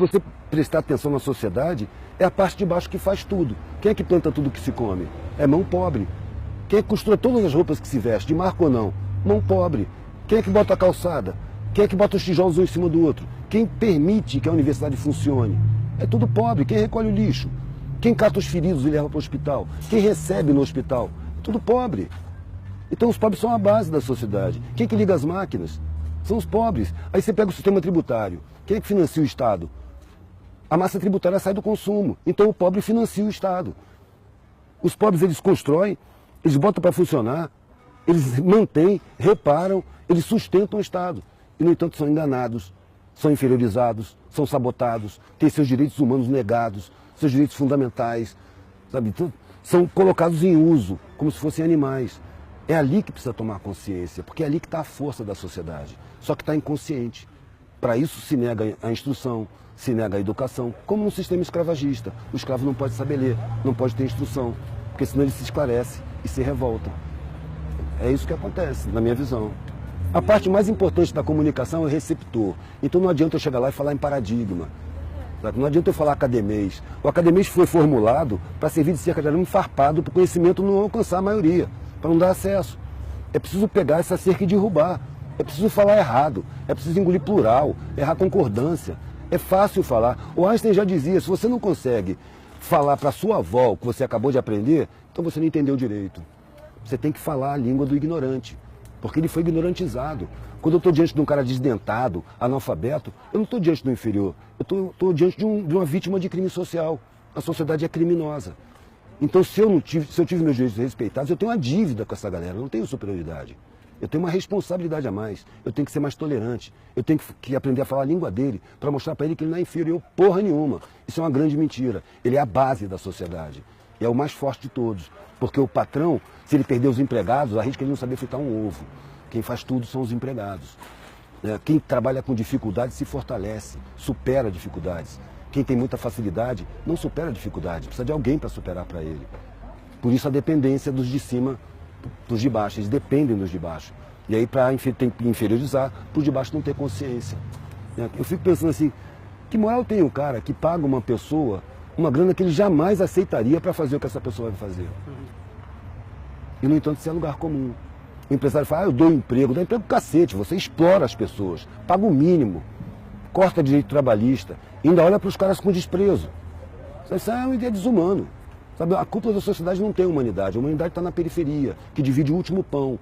você prestar atenção na sociedade, é a parte de baixo que faz tudo. Quem é que planta tudo que se come? É mão pobre. Quem é que costura todas as roupas que se veste, de marca ou não? Mão pobre. Quem é que bota a calçada? Quem é que bota os tijolos um em cima do outro? Quem permite que a universidade funcione? É tudo pobre. Quem recolhe o lixo? Quem cata os feridos e leva para o hospital? Quem recebe no hospital? É tudo pobre. Então os pobres são a base da sociedade. Quem é que liga as máquinas? São os pobres. Aí você pega o sistema tributário. Quem é que financia o Estado? A massa tributária sai do consumo. Então o pobre financia o Estado. Os pobres, eles constroem, eles botam para funcionar, eles mantêm, reparam, eles sustentam o Estado. E, no entanto, são enganados, são inferiorizados, são sabotados, têm seus direitos humanos negados, seus direitos fundamentais, sabe? Então, são colocados em uso, como se fossem animais. É ali que precisa tomar consciência, porque é ali que está a força da sociedade. Só que está inconsciente. Para isso se nega a instrução, se nega a educação, como no sistema escravagista. O escravo não pode saber ler, não pode ter instrução, porque senão ele se esclarece e se revolta. É isso que acontece, na minha visão. A parte mais importante da comunicação é o receptor. Então não adianta eu chegar lá e falar em paradigma. Sabe? Não adianta eu falar academês. O academês foi formulado para servir de cerca de arame farpado para o conhecimento não alcançar a maioria, para não dar acesso. É preciso pegar essa cerca e derrubar. É preciso falar errado. É preciso engolir plural, errar concordância. É fácil falar. O Einstein já dizia, se você não consegue falar para sua avó o que você acabou de aprender, então você não entendeu direito. Você tem que falar a língua do ignorante, porque ele foi ignorantizado. Quando eu estou diante de um cara desdentado, analfabeto, eu não estou diante do inferior, eu estou diante de uma vítima de crime social. A sociedade é criminosa. Então, se eu tive meus direitos respeitados, eu tenho uma dívida com essa galera, eu não tenho superioridade. Eu tenho uma responsabilidade a mais, eu tenho que ser mais tolerante, eu tenho que aprender a falar a língua dele, para mostrar para ele que ele não é inferior porra nenhuma. Isso é uma grande mentira. Ele é a base da sociedade. E é o mais forte de todos. Porque o patrão, se ele perder os empregados, arrisca ele não saber fritar um ovo. Quem faz tudo são os empregados. Quem trabalha com dificuldade se fortalece, supera dificuldades. Quem tem muita facilidade não supera dificuldade, precisa de alguém para superar para ele. Por isso a dependência dos de cima dos de baixo, eles dependem dos de baixo. E aí tem que inferiorizar, para os de baixo não ter consciência. Eu fico pensando assim, que moral tem o cara que paga uma pessoa uma grana que ele jamais aceitaria para fazer o que essa pessoa vai fazer? E, no entanto, isso é lugar comum. O empresário fala, eu dou emprego cacete, você explora as pessoas, paga o mínimo, corta direito trabalhista, ainda olha para os caras com desprezo. Isso é uma ideia desumana. Sabe, a cúpula da sociedade não tem humanidade, a humanidade está na periferia, que divide o último pão.